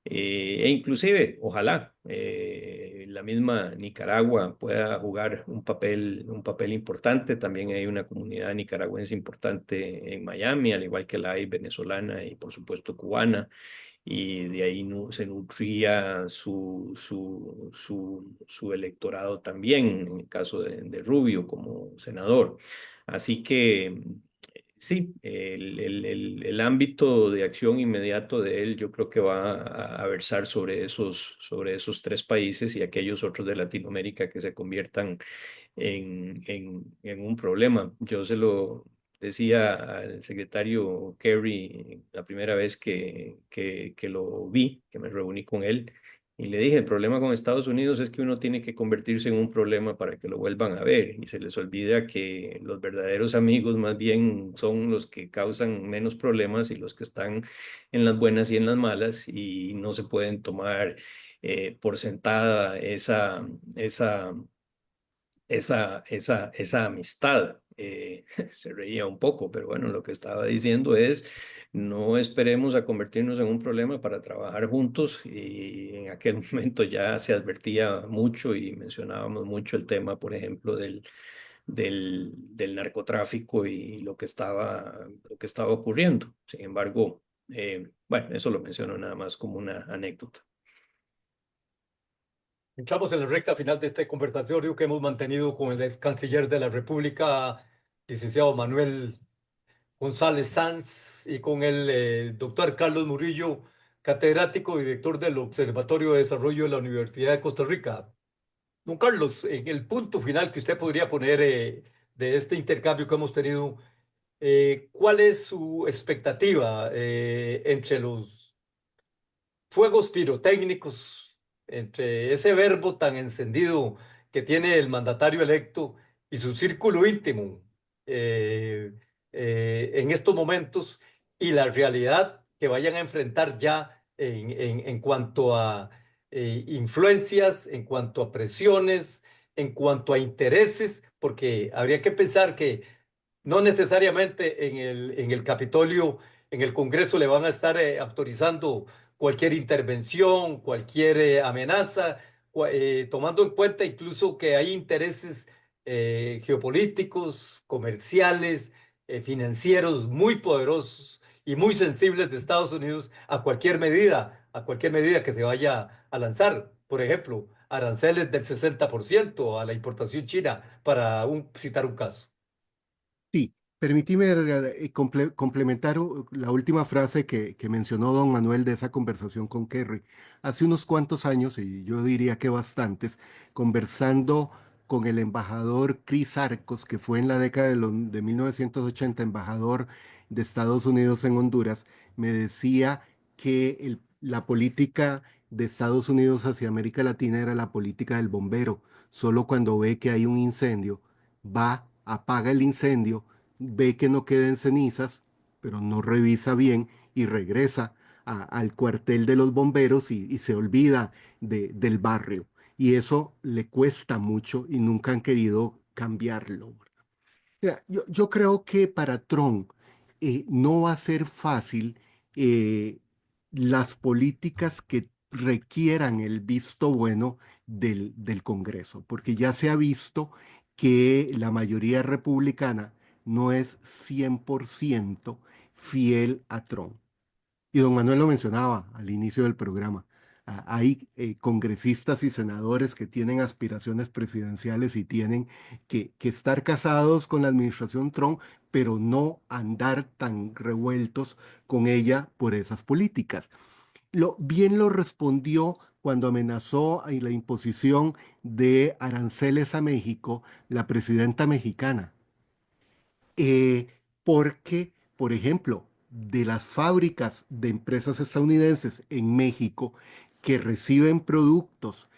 S3: e inclusive, ojalá, la misma Nicaragua pueda jugar un papel importante. También hay una comunidad nicaragüense importante en Miami, al igual que la hay venezolana y por supuesto cubana. Y de ahí se nutría su electorado también, en el caso de Rubio como senador. Así que sí, el ámbito de acción inmediato de él yo creo que va a versar sobre esos tres países y aquellos otros de Latinoamérica que se conviertan en un problema. Yo se lo decía al secretario Kerry la primera vez que lo vi, que me reuní con él, y le dije, el problema con Estados Unidos es que uno tiene que convertirse en un problema para que lo vuelvan a ver, y se les olvida que los verdaderos amigos más bien son los que causan menos problemas y los que están en las buenas y en las malas, y no se pueden tomar por sentada esa amistad. Se reía un poco, pero bueno, lo que estaba diciendo es, no esperemos a convertirnos en un problema para trabajar juntos y en aquel momento ya se advertía mucho y mencionábamos mucho el tema, por ejemplo, del narcotráfico y lo que estaba ocurriendo. Sin embargo, bueno, eso lo menciono nada más como una anécdota.
S1: Entramos en la recta final de este conversatorio que hemos mantenido con el ex canciller de la República, licenciado Manuel González Sanz, y con el doctor Carlos Murillo, catedrático y director del Observatorio de Desarrollo de la Universidad de Costa Rica. Don Carlos, en el punto final que usted podría poner de este intercambio que hemos tenido, ¿cuál es su expectativa entre los fuegos pirotécnicos, entre ese verbo tan encendido que tiene el mandatario electo y su círculo íntimo eh, en estos momentos, y la realidad que vayan a enfrentar ya en cuanto a influencias, en cuanto a presiones, en cuanto a intereses? Porque habría que pensar que no necesariamente en el Capitolio, en el Congreso, le van a estar autorizando cualquier intervención, cualquier amenaza, tomando en cuenta incluso que hay intereses geopolíticos, comerciales, financieros muy poderosos y muy sensibles de Estados Unidos a cualquier medida que se vaya a lanzar. Por ejemplo, aranceles del 60% a la importación china, para citar un caso.
S2: Sí, permíteme complementar la última frase que mencionó don Manuel de esa conversación con Kerry. Hace unos cuantos años, y yo diría que bastantes, conversando con el embajador Chris Arcos, que fue en la década de 1980 embajador de Estados Unidos en Honduras, me decía que la política de Estados Unidos hacia América Latina era la política del bombero. Solo cuando ve que hay un incendio va, apaga el incendio, ve que no queden cenizas, pero no revisa bien y regresa al cuartel de los bomberos y se olvida del barrio. Y eso le cuesta mucho y nunca han querido cambiarlo. Mira, yo creo que para Trump no va a ser fácil eh, las políticas que requieran el visto bueno del Congreso, porque ya se ha visto que la mayoría republicana no es 100% fiel a Trump. Y don Manuel lo mencionaba al inicio del programa. Hay congresistas y senadores que tienen aspiraciones presidenciales y tienen que estar casados con la administración Trump, pero no andar tan revueltos con ella por esas políticas. Bien lo respondió cuando amenazó en la imposición de aranceles a México la presidenta mexicana. Eh, Porque, por ejemplo, de las fábricas de empresas estadounidenses en México que reciben productos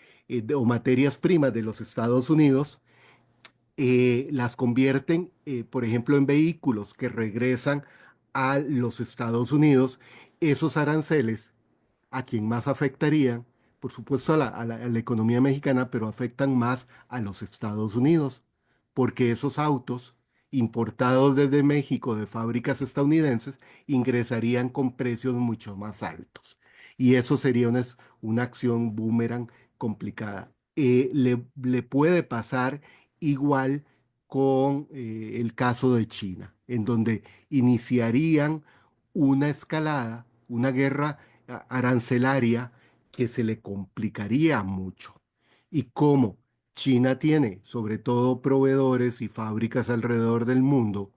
S2: o materias primas de los Estados Unidos, las convierten, por ejemplo, en vehículos que regresan a los Estados Unidos, esos aranceles a quien más afectarían, por supuesto a la economía mexicana, pero afectan más a los Estados Unidos, porque esos autos importados desde México de fábricas estadounidenses ingresarían con precios mucho más altos. Y eso sería una acción boomerang complicada. Le puede pasar igual con el caso de China, en donde iniciarían una escalada, una guerra arancelaria que se le complicaría mucho. Y como China tiene sobre todo proveedores y fábricas alrededor del mundo,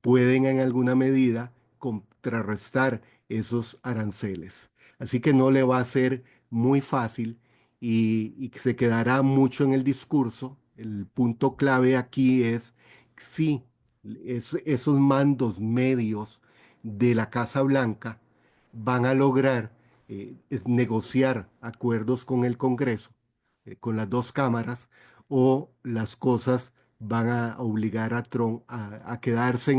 S2: pueden en alguna medida contrarrestar esos aranceles. Así que no le va a ser muy fácil y se quedará mucho en el discurso. El punto clave aquí es si esos mandos medios de la Casa Blanca van a lograr es negociar acuerdos con el Congreso, con las dos cámaras, o las cosas van a obligar a Trump a quedarse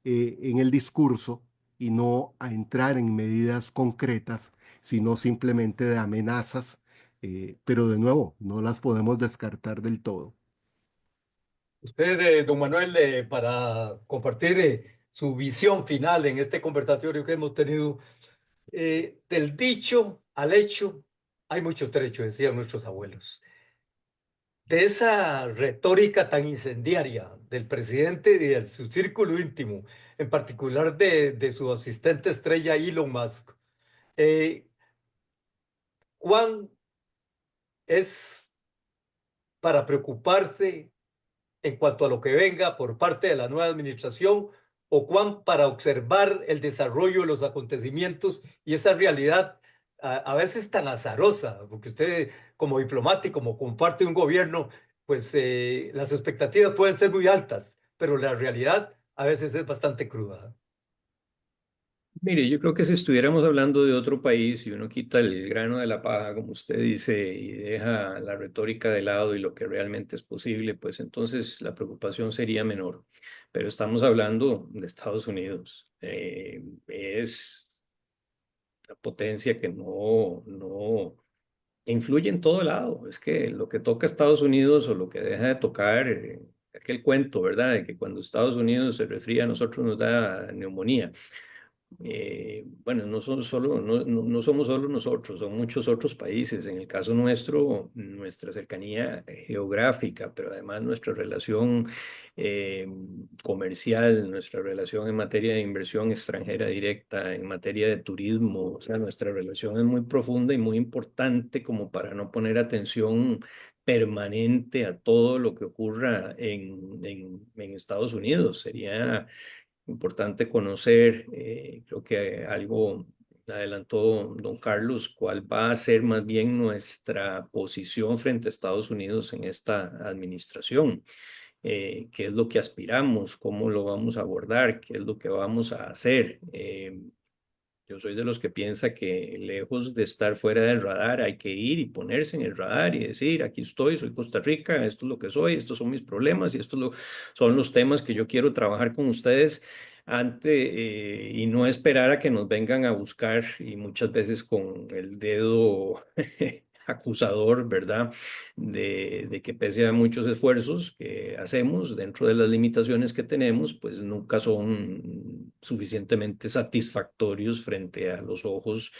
S2: en el discurso y no a entrar en medidas concretas, sino simplemente de amenazas, pero de nuevo, no las podemos descartar del todo.
S1: Usted, don Manuel, para compartir su visión final en este conversatorio que hemos tenido, del dicho al hecho hay mucho trecho, decían nuestros abuelos. De esa retórica tan incendiaria del presidente y de su círculo íntimo, en particular de su asistente estrella Elon Musk, eh, ¿cuán es para preocuparse en cuanto a lo que venga por parte de la nueva administración o cuán para observar el desarrollo de los acontecimientos y esa realidad a veces tan azarosa, porque usted como diplomático, como comparte un gobierno, pues las expectativas pueden ser muy altas, pero la realidad a veces es bastante cruda.
S3: Mire, yo creo que si estuviéramos hablando de otro país y uno quita el grano de la paja, como usted dice, y deja la retórica de lado y lo que realmente es posible, pues entonces la preocupación sería menor. Pero estamos hablando de Estados Unidos. Es una potencia que no influye en todo lado. Es que lo que toca Estados Unidos o lo que deja de tocar, aquel cuento, ¿verdad? De que cuando Estados Unidos se resfría, a nosotros nos da neumonía. Bueno, no somos solo nosotros, son muchos otros países. En el caso nuestro, nuestra cercanía geográfica, pero además nuestra relación eh, comercial, nuestra relación en materia de inversión extranjera directa, en materia de turismo, o sea, nuestra relación es muy profunda y muy importante como para no poner atención permanente a todo lo que ocurra en Estados Unidos. Sería importante conocer, creo que algo adelantó don Carlos, cuál va a ser más bien nuestra posición frente a Estados Unidos en esta administración, qué es lo que aspiramos, cómo lo vamos a abordar, qué es lo que vamos a hacer. Yo soy de los que piensa que lejos de estar fuera del radar, hay que ir y ponerse en el radar y decir, aquí estoy, soy Costa Rica, esto es lo que soy, estos son mis problemas y son los temas que yo quiero trabajar con ustedes y no esperar a que nos vengan a buscar y muchas veces con el dedo acusador, ¿verdad? De que pese a muchos esfuerzos que hacemos dentro de las limitaciones que tenemos, pues nunca son suficientemente satisfactorios frente a los ojos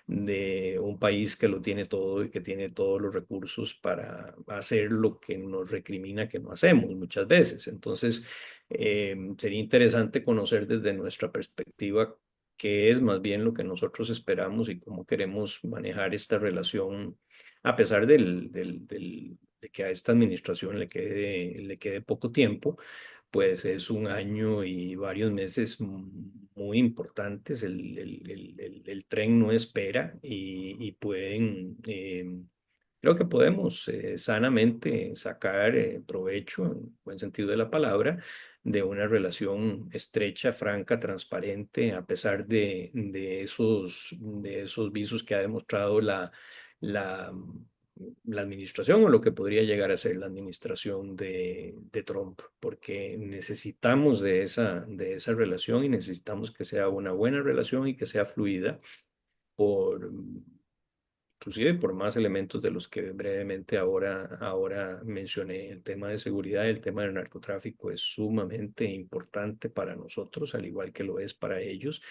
S3: de un país que lo tiene todo y que tiene todos los recursos para hacer lo que nos recrimina que no hacemos muchas veces. Entonces, sería interesante conocer desde nuestra perspectiva qué es más bien lo que nosotros esperamos y cómo queremos manejar esta relación, a pesar de que a esta administración le quede poco tiempo. Pues es un año y varios meses muy importantes. El tren no espera y pueden, creo que podemos sanamente sacar provecho, en buen sentido de la palabra, de una relación estrecha, franca, transparente, a pesar de esos visos que ha demostrado la, la administración o lo que podría llegar a ser la administración de Trump, porque necesitamos de esa relación y necesitamos que sea una buena relación y que sea fluida por, inclusive por más elementos de los que brevemente ahora mencioné. El tema de seguridad, el tema del narcotráfico es sumamente importante para nosotros, al igual que lo es para ellos.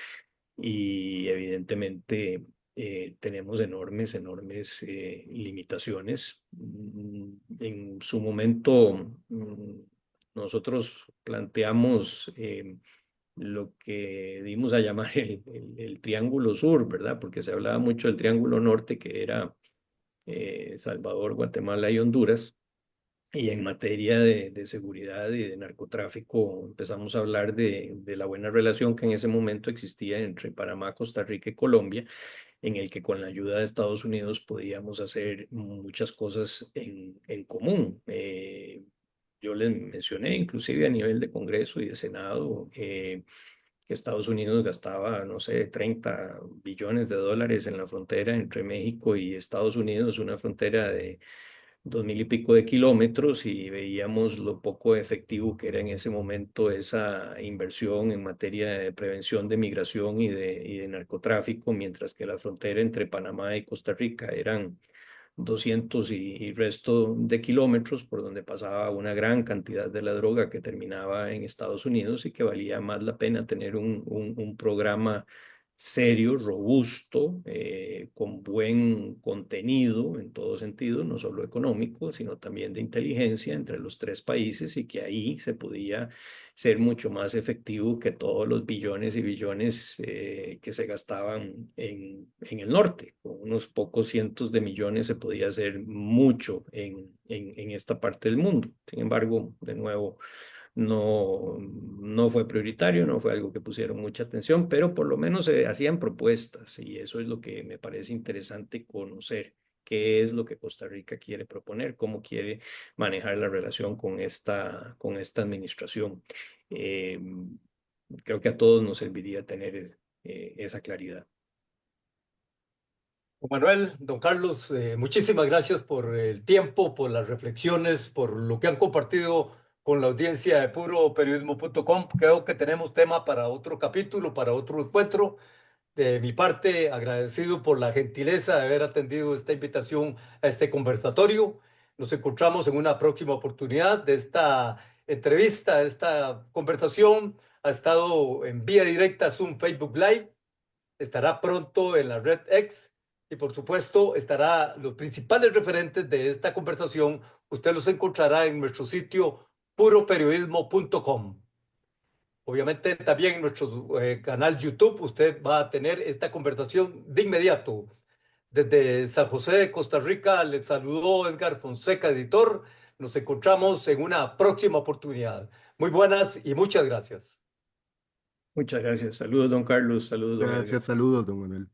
S3: Y evidentemente tenemos enormes limitaciones. En su momento, nosotros planteamos lo que dimos a llamar el Triángulo Sur, ¿verdad? Porque se hablaba mucho del Triángulo Norte, que era Salvador, Guatemala y Honduras. Y en materia de seguridad y de narcotráfico, empezamos a hablar de la buena relación que en ese momento existía entre Panamá, Costa Rica y Colombia, en el que con la ayuda de Estados Unidos podíamos hacer muchas cosas en común. Yo les mencioné, inclusive a nivel de Congreso y de Senado, que Estados Unidos gastaba, no sé, 30 billones de dólares en la frontera entre México y Estados Unidos, una frontera de 2000 y pico de kilómetros, y veíamos lo poco efectivo que era en ese momento esa inversión en materia de prevención de migración y de narcotráfico, mientras que la frontera entre Panamá y Costa Rica eran 200 y resto de kilómetros por donde pasaba una gran cantidad de la droga que terminaba en Estados Unidos, y que valía más la pena tener un programa serio, robusto, con buen contenido en todo sentido, no solo económico, sino también de inteligencia entre los tres países, y que ahí se podía ser mucho más efectivo que todos los billones y billones que se gastaban en el norte. Con unos pocos cientos de millones se podía hacer mucho en esta parte del mundo. Sin embargo, de nuevo, no fue prioritario, no fue algo que pusieron mucha atención, pero por lo menos se hacían propuestas, y eso es lo que me parece interesante conocer. ¿Qué es lo que Costa Rica quiere proponer? ¿Cómo quiere manejar la relación con esta administración? Eh, Creo que a todos nos serviría tener esa claridad.
S1: Don Manuel, don Carlos, muchísimas gracias por el tiempo, por las reflexiones, por lo que han compartido con la audiencia de puroperiodismo.com. Creo que tenemos tema para otro capítulo, para otro encuentro. De mi parte, agradecido por la gentileza de haber atendido esta invitación a este conversatorio. Nos encontramos en una próxima oportunidad de esta entrevista, de esta conversación. Ha estado en vía directa Zoom, Facebook Live. Estará pronto en la red X, y por supuesto estará los principales referentes de esta conversación. Usted los encontrará en nuestro sitio puroperiodismo.com. Obviamente también en nuestro canal YouTube usted va a tener esta conversación de inmediato. Desde San José de Costa Rica les saludó Edgar Fonseca, editor. Nos encontramos en una próxima oportunidad. Muy buenas y muchas gracias.
S3: Muchas gracias. Saludos, don Carlos. Saludos, don Edgar.
S2: Gracias, saludos, don Manuel.